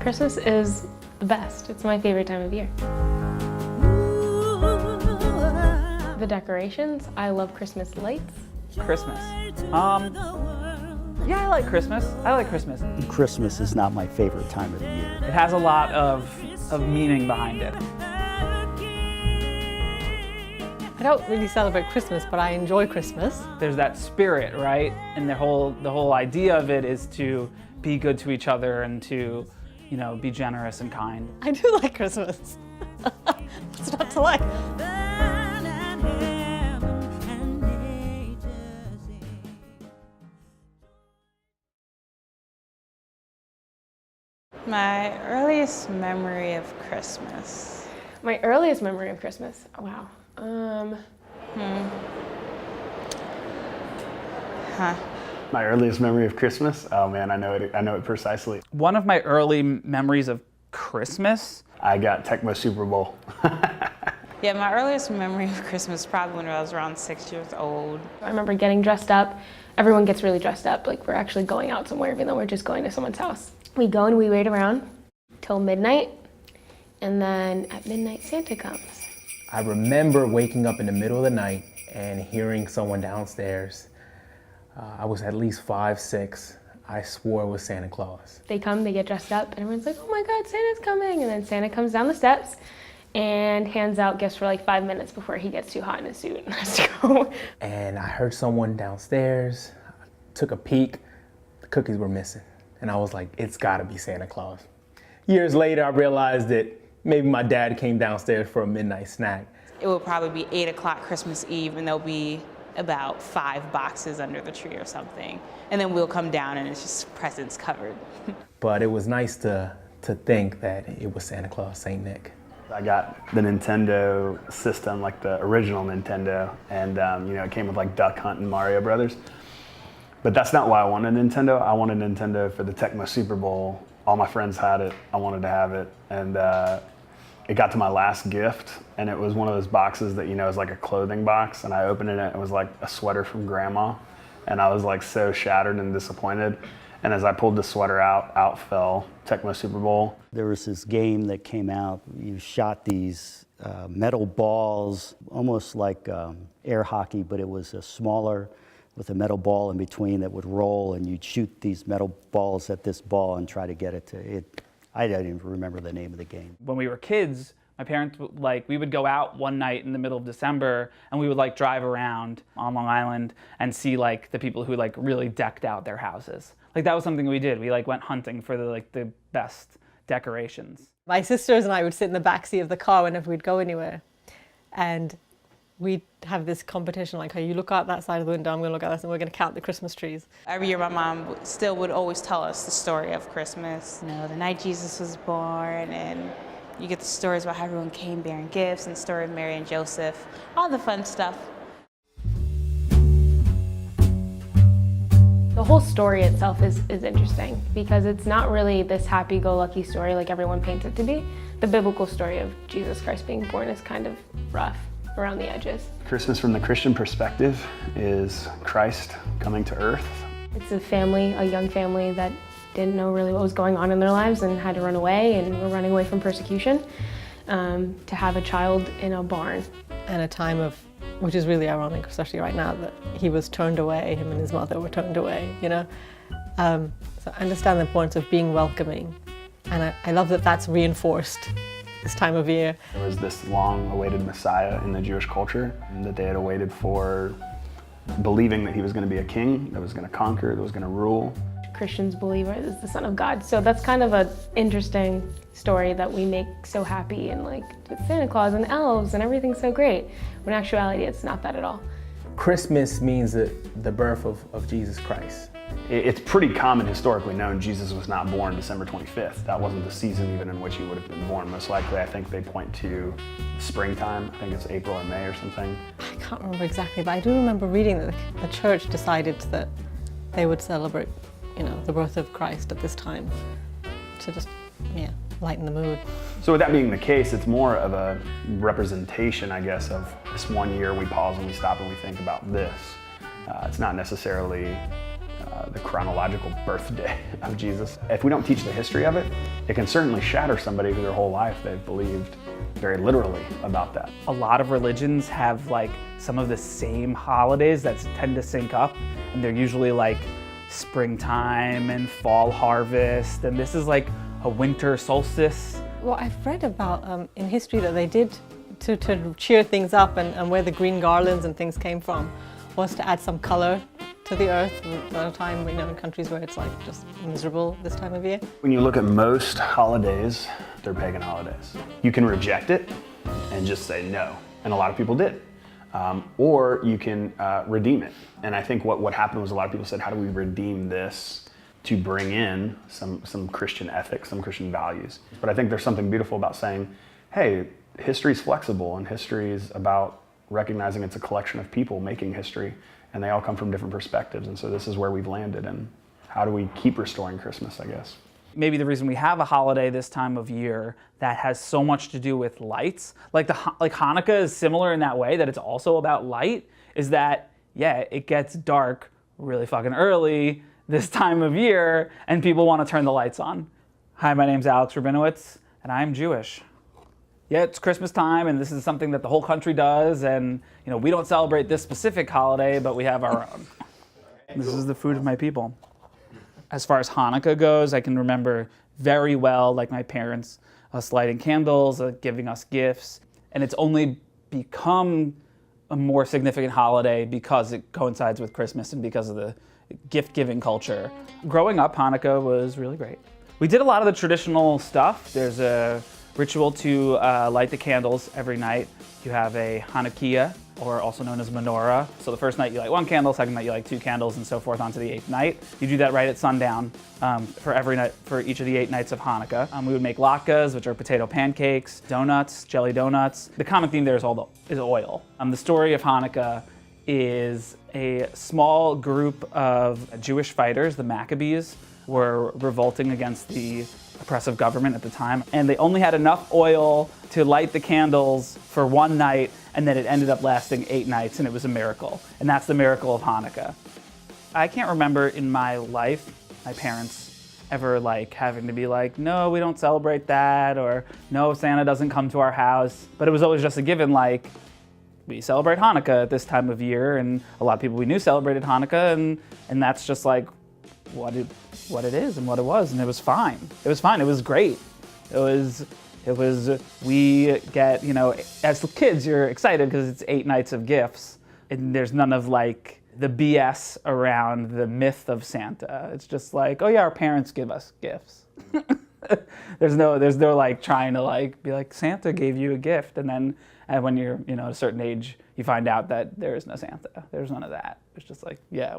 Christmas is the best. It's my favorite time of year. The decorations, I love Christmas lights. Christmas. Yeah, I like Christmas. I like Christmas. Christmas is not my favorite time of the year. It has a lot of meaning behind it. I don't really celebrate Christmas, but I enjoy Christmas. There's that spirit, right? And the whole idea of it is to be good to each other and to, you know, be generous and kind. I do like Christmas. What's not to like? My earliest memory of Christmas. My earliest memory of Christmas, oh, wow. My earliest memory of Christmas? Oh man, I know it precisely. One of my early memories of Christmas, I got Tecmo Super Bowl. Yeah, my earliest memory of Christmas probably when I was around 6 years old. I remember getting dressed up. Everyone gets really dressed up, like we're actually going out somewhere even though we're just going to someone's house. We go and we wait around till midnight, and then at midnight Santa comes. I remember waking up in the middle of the night and hearing someone downstairs. I was at least 5, 6. I swore it was Santa Claus. They come, they get dressed up, and everyone's like, oh my God, Santa's coming. And then Santa comes down the steps and hands out gifts for like 5 minutes before he gets too hot in his suit and has to go. And I heard someone downstairs, took a peek, the cookies were missing. And I was like, it's gotta be Santa Claus. Years later, I realized that maybe my dad came downstairs for a midnight snack. It would probably be 8 o'clock Christmas Eve, and there'll be about 5 boxes under the tree or something. And then we'll come down and it's just presents covered. But it was nice to think that it was Santa Claus, Saint Nick. I got the Nintendo system, like the original Nintendo, and you know, it came with like Duck Hunt and Mario Brothers. But that's not why I wanted Nintendo. I wanted Nintendo for the Tecmo Super Bowl. All my friends had it. I wanted to have it. And it got to my last gift, and it was one of those boxes that, you know, is like a clothing box. And I opened it, and it was like a sweater from grandma. And I was like so shattered and disappointed. And as I pulled the sweater out fell Tecmo Super Bowl. There was this game that came out. You shot these metal balls, almost like air hockey, but it was a smaller with a metal ball in between that would roll, and you'd shoot these metal balls at this ball and try to get it to it. I don't even remember the name of the game. when we were kids, my parents, we would go out one night in the middle of December and we would like drive around on Long Island and see like the people who like really decked out their houses. Like that was something we did. We like went hunting for the best decorations. My sisters and I would sit in the backseat of the car whenever we'd go anywhere. And we'd have this competition, like, hey, you look out that side of the window, I'm going to look out this, and we're going to count the Christmas trees. Every year my mom still would always tell us the story of Christmas. You know, the night Jesus was born, and you get the stories about how everyone came bearing gifts, and the story of Mary and Joseph, all the fun stuff. The whole story itself is interesting because it's not really this happy-go-lucky story like everyone paints it to be. The biblical story of Jesus Christ being born is kind of rough around the edges. Christmas from the Christian perspective is Christ coming to earth. It's a family, a young family that didn't know really what was going on in their lives and had to run away and were running away from persecution, to have a child in a barn. And a time of, which is really ironic, especially right now, that he was turned away, him and his mother were turned away, you know? So I understand the importance of being welcoming. And I love that that's reinforced this time of year. There was this long-awaited Messiah in the Jewish culture that they had awaited for, believing that he was going to be a king, that was going to conquer, that was going to rule. Christians believe it is the Son of God. So that's kind of an interesting story that we make so happy and like with Santa Claus and elves and everything's so great. When in actuality, it's not that at all. Christmas means the birth of Jesus Christ. It's pretty common historically known Jesus was not born December 25th. That wasn't the season even in which he would have been born. Most likely, I think they point to springtime. I think it's April or May or something. I can't remember exactly, but I do remember reading that the church decided that they would celebrate, you know, the birth of Christ at this time to just, yeah, lighten the mood. So with that being the case, it's more of a representation, I guess, of this one year we pause and we stop and we think about this. It's not necessarily the chronological birthday of Jesus. If we don't teach the history of it, it can certainly shatter somebody who their whole life they've believed very literally about that. A lot of religions have like some of the same holidays that tend to sync up, and they're usually like springtime and fall harvest, and this is like a winter solstice. Well, I've read about in history that they did to cheer things up, and where the green garlands and things came from was to add some color to the earth at a time, in countries where it's like just miserable this time of year. When you look at most holidays, they're pagan holidays. You can reject it and just say no, and a lot of people did. Or you can redeem it. And I think what happened was a lot of people said, how do we redeem this to bring in some Christian ethics, some Christian values? But I think there's something beautiful about saying, hey, history's flexible, and history is about recognizing it's a collection of people making history, and they all come from different perspectives. And so this is where we've landed, and how do we keep restoring Christmas, I guess. Maybe the reason we have a holiday this time of year that has so much to do with lights, like Hanukkah is similar in that way, that it's also about light, is that, yeah, it gets dark really fucking early this time of year, and people want to turn the lights on. Hi, my name's Alex Rabinowitz, and I'm Jewish. Yeah, it's Christmas time, and this is something that the whole country does, and we don't celebrate this specific holiday, but we have our own. This is the food of my people. As far as Hanukkah goes, I can remember very well, like my parents, us lighting candles, giving us gifts, and it's only become a more significant holiday because it coincides with Christmas and because of the gift-giving culture. Growing up, Hanukkah was really great. We did a lot of the traditional stuff. There's a ritual to light the candles every night. You have a Hanukkah, or also known as menorah. So the first night you light one candle, second night you light 2 candles, and so forth on to the 8th night. You do that right at sundown for every night, for each of the 8 nights of Hanukkah. We would make latkes, which are potato pancakes, donuts, jelly donuts. The common theme there is oil. The story of Hanukkah is a small group of Jewish fighters, the Maccabees, were revolting against the oppressive government at the time, and they only had enough oil to light the candles for one night, and then it ended up lasting 8 nights, and it was a miracle. And that's the miracle of Hanukkah. I can't remember in my life my parents ever having to be like, no, we don't celebrate that, or no, Santa doesn't come to our house. But it was always just a given, we celebrate Hanukkah at this time of year, and a lot of people we knew celebrated Hanukkah, and that's just what it is and what it was, and it was fine. It was fine. It was great. It was. We get, as kids, you're excited because it's 8 nights of gifts, and there's none of the BS around the myth of Santa. It's just oh yeah, our parents give us gifts. There's no trying to be like, Santa gave you a gift, and then when you're at a certain age, you find out that there is no Santa. There's none of that. It's just yeah,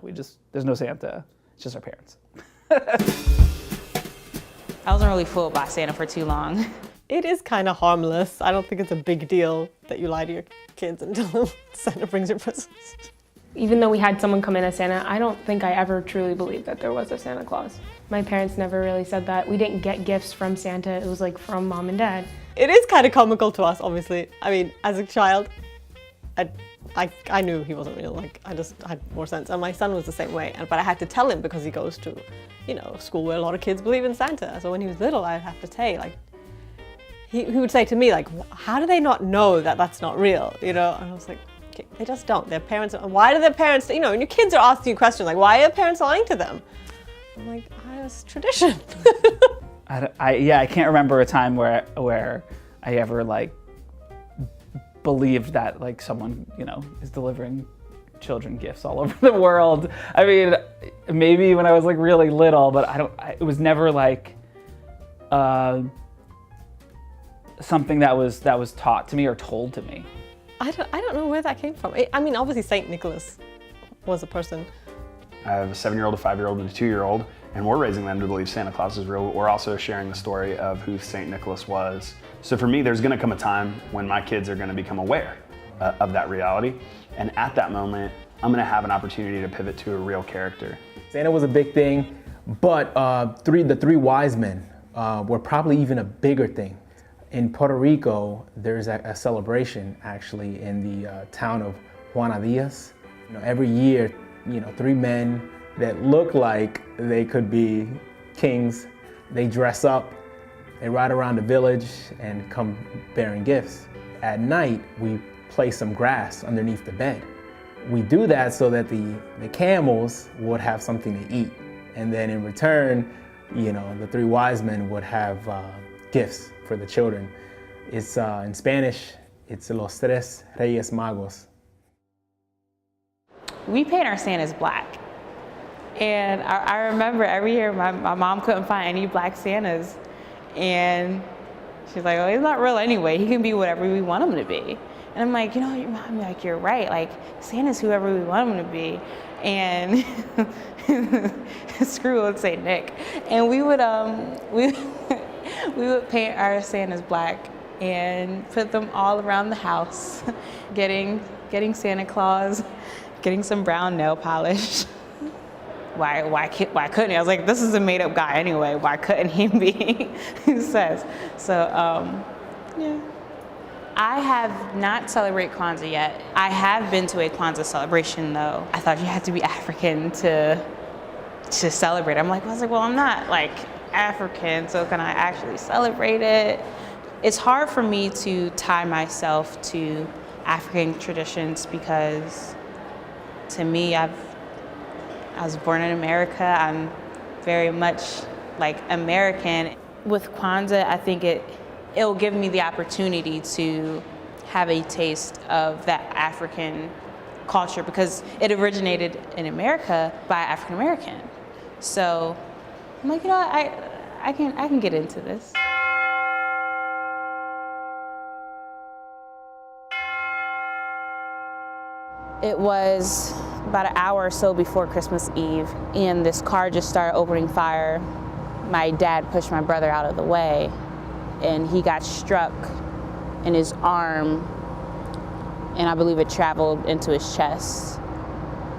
there's no Santa. It's just our parents. I wasn't really fooled by Santa for too long. It is kind of harmless. I don't think it's a big deal that you lie to your kids until Santa brings your presents. Even though we had someone come in as Santa, I don't think I ever truly believed that there was a Santa Claus. My parents never really said that. We didn't get gifts from Santa. It was from mom and dad. It is kind of comical to us, obviously. I mean, as a child, I knew he wasn't real. I just had more sense. And my son was the same way. But I had to tell him because he goes to, school where a lot of kids believe in Santa. So when he was little, I'd have to say, he would say to me, how do they not know that that's not real? And I was like, okay, they just don't. Their parents, why do their parents, and your kids are asking you questions why are parents lying to them? I'm like, it's tradition. I can't remember a time where I ever believed that someone is delivering children gifts all over the world. I mean, maybe when I was really little, but it was never something that was taught to me or told to me. I don't know where that came from. I mean, obviously Saint Nicholas was a person. I have a 7-year-old, a 5-year-old, and a 2-year-old, and we're raising them to believe Santa Claus is real. We're also sharing the story of who Saint Nicholas was. So for me, there's gonna come a time when my kids are gonna become aware of that reality. And at that moment, I'm gonna have an opportunity to pivot to a real character. Santa was a big thing, but the 3 wise men were probably even a bigger thing. In Puerto Rico, there's a celebration actually in the town of Juana Diaz. Every year, 3 men that look like they could be kings. They dress up, they ride around the village and come bearing gifts. At night, we place some grass underneath the bed. We do that so that the camels would have something to eat. And then in return, the three wise men would have gifts for the children. It's in Spanish, it's Los Tres Reyes Magos. We paint our Santas black. And I remember every year my mom couldn't find any black Santas. And she's like, oh, he's not real anyway. He can be whatever we want him to be. And I'm like, Mom, like, you're right. Like, Santa's whoever we want him to be. And Screw would say Nick. And we would we would paint our Santas black and put them all around the house, getting Santa Claus, getting some brown nail polish. Why couldn't he? I was like, this is a made up guy anyway. Why couldn't he be? Who says? So, yeah. I have not celebrated Kwanzaa yet. I have been to a Kwanzaa celebration though. I thought you had to be African to celebrate. I was like, well, I'm not like African, so can I actually celebrate it? It's hard for me to tie myself to African traditions because to me, I was born in America. I'm very much like American. With Kwanzaa, I think it'll give me the opportunity to have a taste of that African culture because it originated in America by African American. So I'm like, I can get into this. It was about an hour or so before Christmas Eve, and this car just started opening fire. My dad pushed my brother out of the way, and he got struck in his arm, and I believe it traveled into his chest.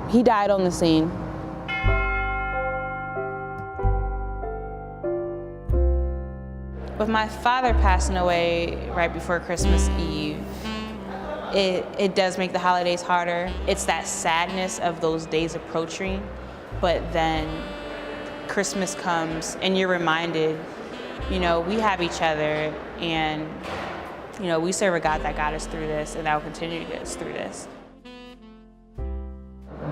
He died on the scene. With my father passing away right before Christmas Eve, it does make the holidays harder. It's that sadness of those days approaching, but then Christmas comes and you're reminded, we have each other and, we serve a God that got us through this and that will continue to get us through this.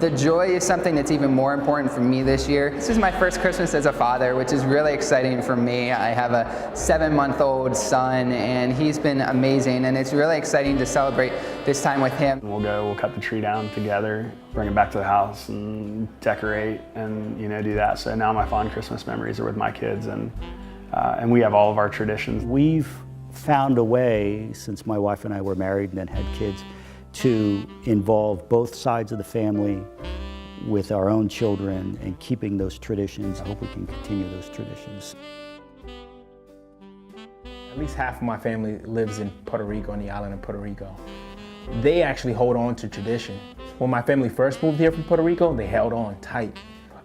The joy is something that's even more important for me this year. This is my first Christmas as a father, which is really exciting for me. I have a 7-month-old son, and he's been amazing, and it's really exciting to celebrate this time with him. We'll cut the tree down together, bring it back to the house, and decorate, and do that. So now my fond Christmas memories are with my kids, and we have all of our traditions. We've found a way, since my wife and I were married and then had kids, to involve both sides of the family with our own children and keeping those traditions. I hope we can continue those traditions. At least half of my family lives in Puerto Rico, on the island of Puerto Rico. They actually hold on to tradition. When my family first moved here from Puerto Rico, they held on tight.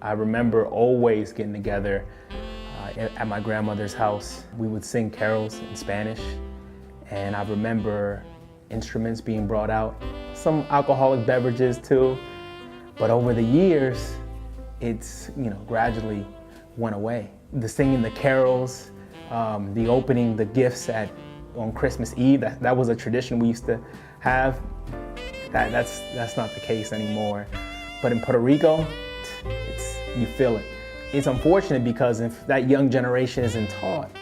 I remember always getting together at my grandmother's house. We would sing carols in Spanish, and I remember instruments being brought out, some alcoholic beverages too. But over the years, it's gradually went away. The singing the carols, the opening the gifts on Christmas Eve, that was a tradition we used to have. That's not the case anymore. But in Puerto Rico, you feel it. It's unfortunate because if that young generation isn't taught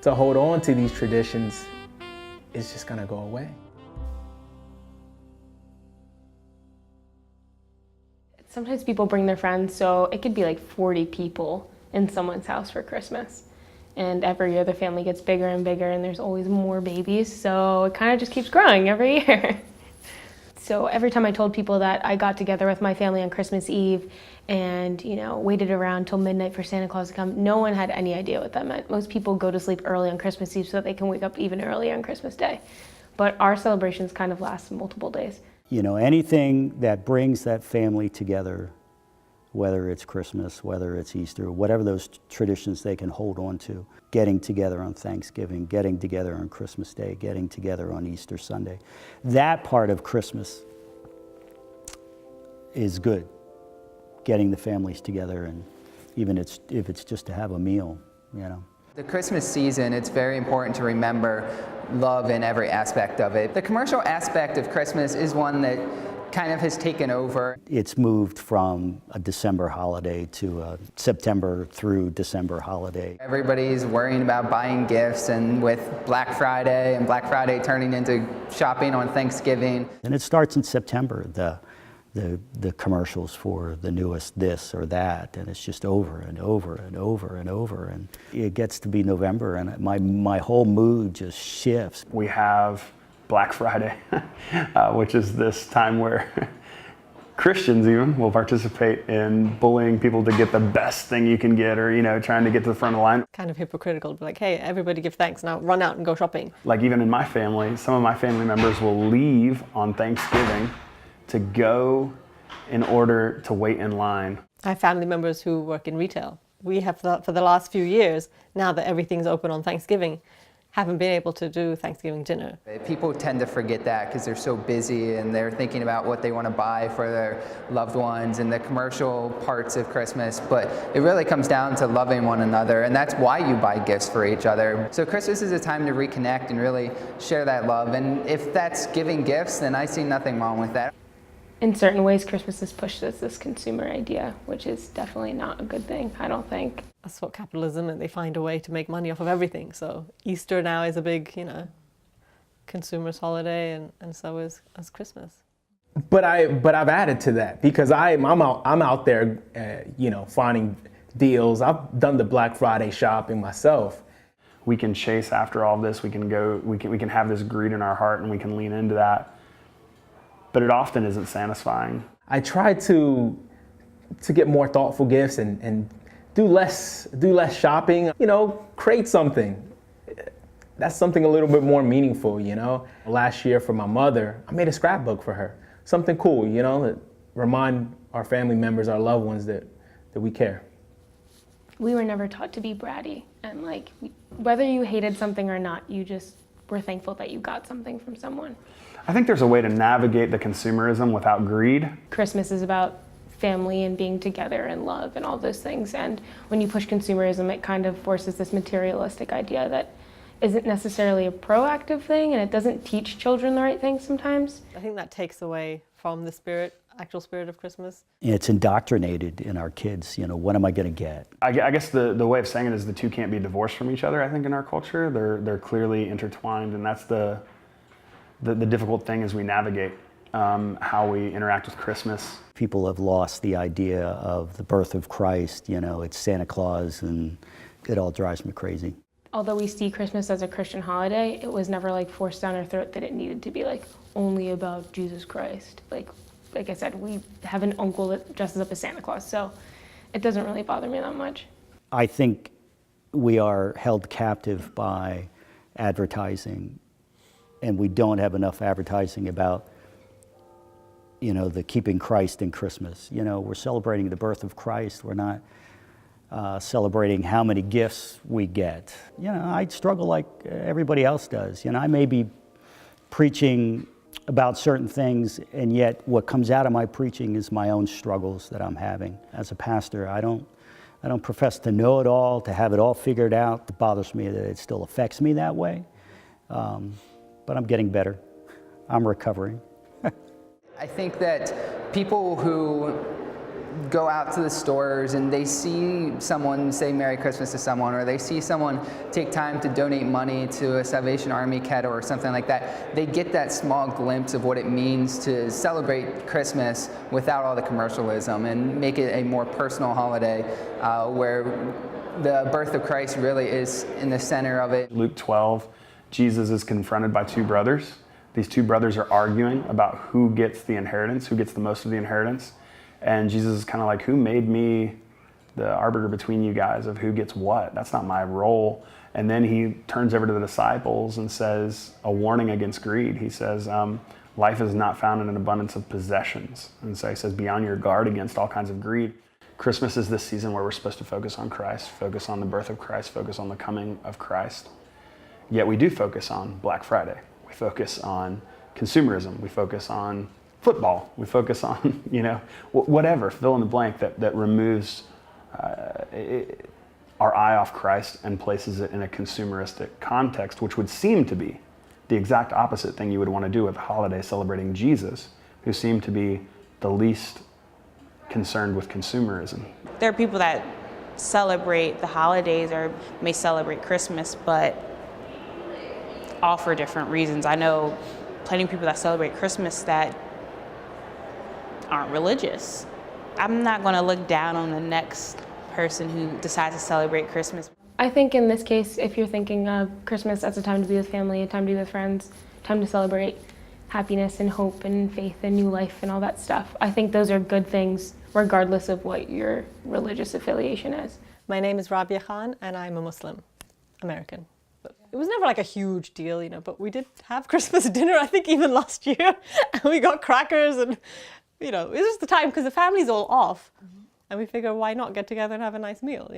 to hold on to these traditions, it's just gonna go away. Sometimes people bring their friends, so it could be like 40 people in someone's house for Christmas. And every year the family gets bigger and bigger and there's always more babies, so it kind of just keeps growing every year. So every time I told people that I got together with my family on Christmas Eve and, waited around till midnight for Santa Claus to come, no one had any idea what that meant. Most people go to sleep early on Christmas Eve so that they can wake up even earlier on Christmas Day. But our celebrations kind of last multiple days. Anything that brings that family together, whether it's Christmas, whether it's Easter, whatever those traditions they can hold on to, getting together on Thanksgiving, getting together on Christmas Day, getting together on Easter Sunday. That part of Christmas is good. getting the families together, and even if it's just to have a meal, you know. The Christmas season, it's very important to remember love in every aspect of it. The commercial aspect of Christmas is one that kind of has taken over. It's moved from a December holiday to a September through December holiday. Everybody's worrying about buying gifts, and with Black Friday and Black Friday turning into shopping on Thanksgiving. And it starts in September, the commercials for the newest this or that, and it's just over and over and over and over, and it gets to be November and my whole mood just shifts. We have Black Friday, which is this time where Christians even will participate in bullying people to get the best thing you can get, or, you know, trying to get to the front of the line. Kind of hypocritical to be like, hey, everybody give thanks, now run out and go shopping. Like even in my family, some of my family members will leave on Thanksgiving to go in order to wait in line. I have family members who work in retail. We have, for the last few years, now that everything's open on Thanksgiving, haven't been able to do Thanksgiving dinner. People tend to forget that because they're so busy and they're thinking about what they want to buy for their loved ones and the commercial parts of Christmas, but it really comes down to loving one another, and that's why you buy gifts for each other. So Christmas is a time to reconnect and really share that love, and if that's giving gifts, then I see nothing wrong with that. In certain ways, Christmas has pushed us this consumer idea, which is definitely not a good thing, I don't think. That's what capitalism, and they find a way to make money off of everything. So Easter now is a big, consumer's holiday, and so is Christmas. But I've added to that because I'm out there, finding deals. I've done the Black Friday shopping myself. We can chase after all this. We can have this greed in our heart, and we can lean into that. But it often isn't satisfying. I try to get more thoughtful gifts and do less shopping. Create something. That's something a little bit more meaningful, Last year for my mother, I made a scrapbook for her. Something cool, that remind our family members, our loved ones that we care. We were never taught to be bratty, and whether you hated something or not, you just were thankful that you got something from someone. I think there's a way to navigate the consumerism without greed. Christmas is about family and being together and love and all those things, and when you push consumerism, it kind of forces this materialistic idea that isn't necessarily a proactive thing, and it doesn't teach children the right things sometimes. I think that takes away from the actual spirit of Christmas. It's indoctrinated in our kids, what am I going to get? I guess the way of saying it is the two can't be divorced from each other, I think, in our culture. They're clearly intertwined, and that's the difficult thing as we navigate how we interact with Christmas. People have lost the idea of the birth of Christ, it's Santa Claus, and it all drives me crazy. Although we see Christmas as a Christian holiday, it was never forced down our throat that it needed to be only about Jesus Christ. Like I said, we have an uncle that dresses up as Santa Claus, so it doesn't really bother me that much. I think we are held captive by advertising, and we don't have enough advertising about, the keeping Christ in Christmas. We're celebrating the birth of Christ. We're not celebrating how many gifts we get. I struggle like everybody else does. I may be preaching about certain things, and yet what comes out of my preaching is my own struggles that I'm having. As a pastor, I don't profess to know it all, to have it all figured out. It bothers me that it still affects me that way, but I'm getting better. I'm recovering. I think that people who go out to the stores and they see someone say Merry Christmas to someone, or they see someone take time to donate money to a Salvation Army kettle or something like that, they get that small glimpse of what it means to celebrate Christmas without all the commercialism and make it a more personal holiday where the birth of Christ really is in the center of it. Luke 12, Jesus is confronted by two brothers. These two brothers are arguing about who gets the inheritance, who gets the most of the inheritance. And Jesus is kind of like, who made me the arbiter between you guys of who gets what? That's not my role. And then he turns over to the disciples and says a warning against greed. He says, life is not found in an abundance of possessions. And so he says, be on your guard against all kinds of greed. Christmas is this season where we're supposed to focus on Christ, focus on the birth of Christ, focus on the coming of Christ. Yet we do focus on Black Friday. We focus on consumerism. We focus on football. We focus on, whatever, fill in the blank that removes our eye off Christ and places it in a consumeristic context, which would seem to be the exact opposite thing you would want to do with a holiday celebrating Jesus, who seemed to be the least concerned with consumerism. There are people that celebrate the holidays or may celebrate Christmas, but all for different reasons. I know plenty of people that celebrate Christmas that aren't religious. I'm not going to look down on the next person who decides to celebrate Christmas. I think in this case, if you're thinking of Christmas as a time to be with family, a time to be with friends, time to celebrate happiness and hope and faith and new life and all that stuff, I think those are good things regardless of what your religious affiliation is. My name is Rabia Khan and I'm a Muslim American. But it was never like a huge deal, but we did have Christmas dinner, I think even last year, and we got crackers and, it was just the time because the family's all off. And we figure, why not get together and have a nice meal,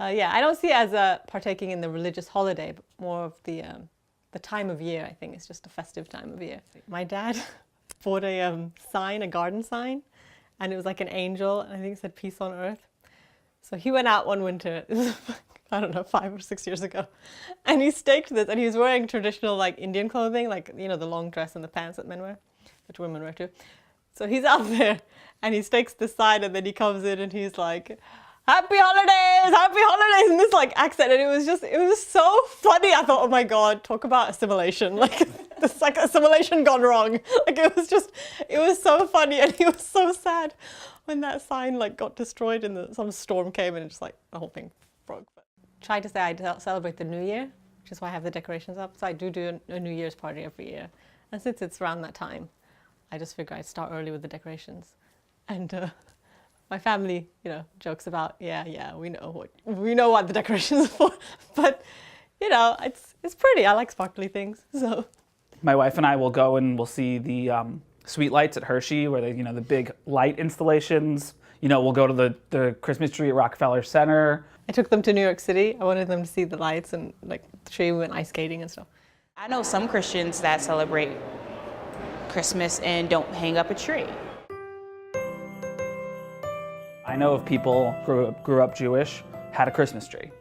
Yeah, I don't see it as partaking in the religious holiday, but more of the time of year. I think it's just a festive time of year. My dad bought a sign, a garden sign, and it was like an angel, and I think it said peace on earth. So he went out one winter, I don't know, 5 or 6 years ago, and he staked this, and he was wearing traditional like Indian clothing, like, the long dress and the pants that men wear, which women wear too. So he's out there, and he stakes the sign, and then he comes in, and he's like, happy holidays, in this like accent, and it was so funny. I thought, oh my God, talk about assimilation, this like assimilation gone wrong. It was so funny, and he was so sad when that sign like got destroyed and some storm came, and just like the whole thing broke. But try to say I celebrate the New Year, which is why I have the decorations up. So I do a New Year's party every year, and since it's around that time, I just figure I'd start early with the decorations. And my family, jokes about, we know what the decorations are for, but it's pretty. I like sparkly things, so. My wife and I will go and we'll see the sweet lights at Hershey, where they, the big light installations. We'll go to the Christmas tree at Rockefeller Center. I took them to New York City. I wanted them to see the lights and like the tree. We went ice skating and stuff. I know some Christians that celebrate Christmas and don't hang up a tree. I know of people grew up Jewish, had a Christmas tree.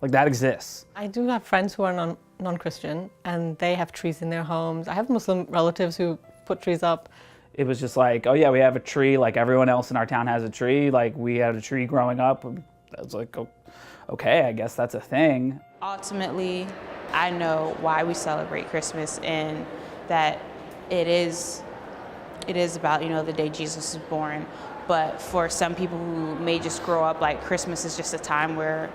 Like, that exists. I do have friends who are non-Christian, and they have trees in their homes. I have Muslim relatives who put trees up. It was just like, oh yeah, we have a tree, like everyone else in our town has a tree. Like, we had a tree growing up. I was like, okay, I guess that's a thing. Ultimately, I know why we celebrate Christmas, and that it is about, the day Jesus was born. But for some people who may just grow up like Christmas is just a time where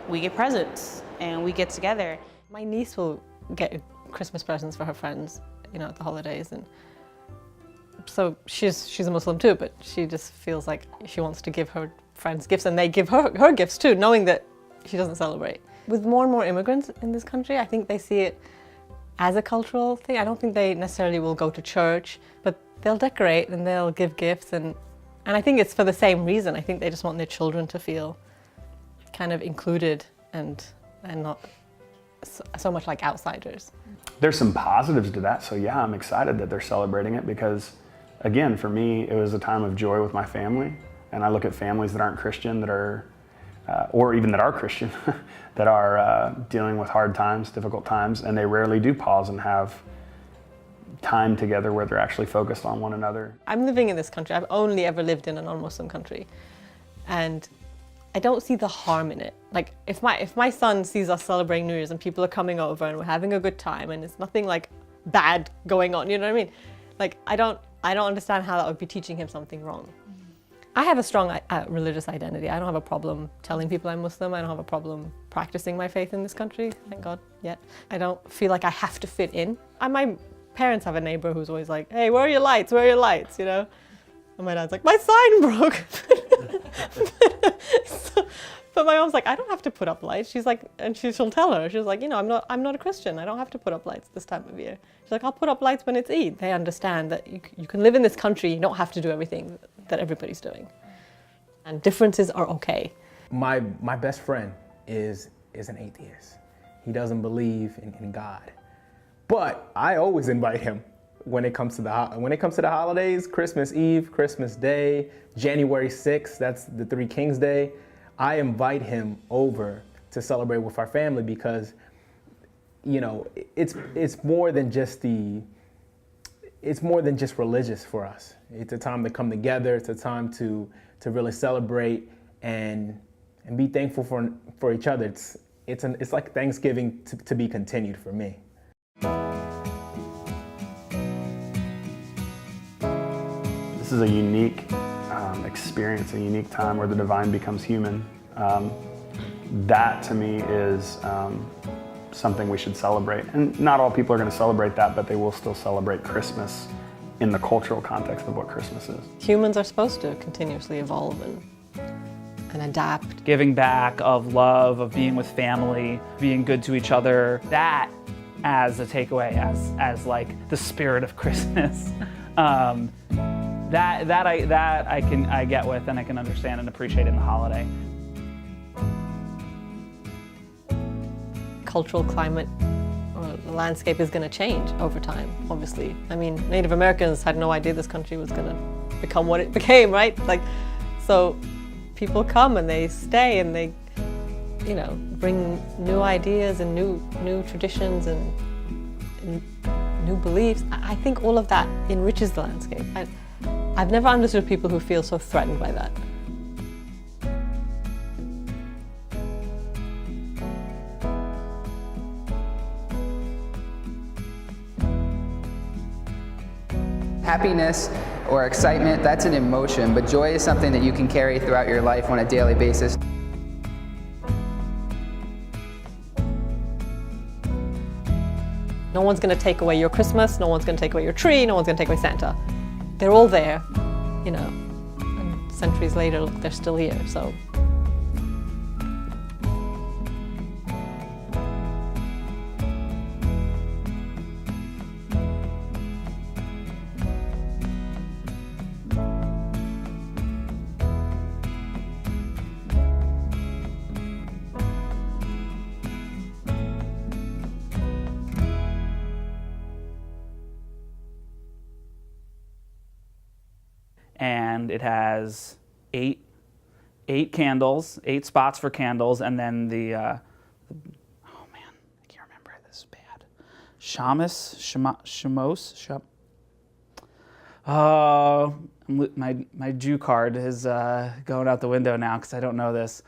we get presents and we get together. My niece will get Christmas presents for her friends, at the holidays, and so she's a Muslim too, but she just feels like she wants to give her friends gifts, and they give her gifts too, knowing that she doesn't celebrate. With more and more immigrants in this country, I think they see it as a cultural thing. I don't think they necessarily will go to church, but they'll decorate and they'll give gifts, and I think it's for the same reason. I think they just want their children to feel kind of included and not so much like outsiders. There's some positives to that, so yeah, I'm excited that they're celebrating it because, again, for me, it was a time of joy with my family, and I look at families that aren't Christian, that are, or even that are Christian, that are dealing with hard times, difficult times, and they rarely do pause and have time together where they're actually focused on one another. I'm living in this country. I've only ever lived in a non-Muslim country, and I don't see the harm in it. Like, if my son sees us celebrating New Year's and people are coming over and we're having a good time and it's nothing like bad going on, you know what I mean? Like, I don't understand how that would be teaching him something wrong. I have a strong religious identity. I don't have a problem telling people I'm Muslim. I don't have a problem practicing my faith in this country, thank God, yet. I don't feel like I have to fit in. My parents have a neighbor who's always like, hey, where are your lights? Where are your lights? And my dad's like, my sign broke. But my mom's like, I don't have to put up lights. She's like, and she'll tell her, she's like, I'm not a Christian. I don't have to put up lights this time of year. She's like, I'll put up lights when it's Eid. They understand that you can live in this country, you don't have to do everything that everybody's doing. And differences are okay. My best friend is an atheist. He doesn't believe in God. But I always invite him when it comes to the holidays, Christmas Eve, Christmas Day, January 6th, that's the Three Kings Day, I invite him over to celebrate with our family because, you know, it's more than just religious for us. It's a time to come together. It's a time to really celebrate and be thankful for each other. It's like Thanksgiving to be continued for me. This is a unique experience, a unique time where the divine becomes human. That to me is something we should celebrate. And not all people are going to celebrate that, but they will still celebrate Christmas in the cultural context of what Christmas is. Humans are supposed to continuously evolve and adapt. Giving back, of love, of being with family, being good to each other. That as a takeaway, as like the spirit of Christmas. That I get with and I can understand and appreciate in the holiday. Cultural climate or the landscape is going to change over time, obviously. I mean, Native Americans had no idea this country was going to become what it became, right? Like, so people come and they stay and they, you know, bring new ideas and new traditions and new beliefs. I think all of that enriches the landscape. I've never understood people who feel so threatened by that. Happiness or excitement, that's an emotion, but joy is something that you can carry throughout your life on a daily basis. No one's going to take away your Christmas, no one's going to take away your tree, no one's going to take away Santa. They're all there, you know, and centuries later, look, they're still here, so. And it has eight candles, 8 spots for candles, and then the oh man, I can't remember. This is bad. My Jew card is going out the window now because I don't know this.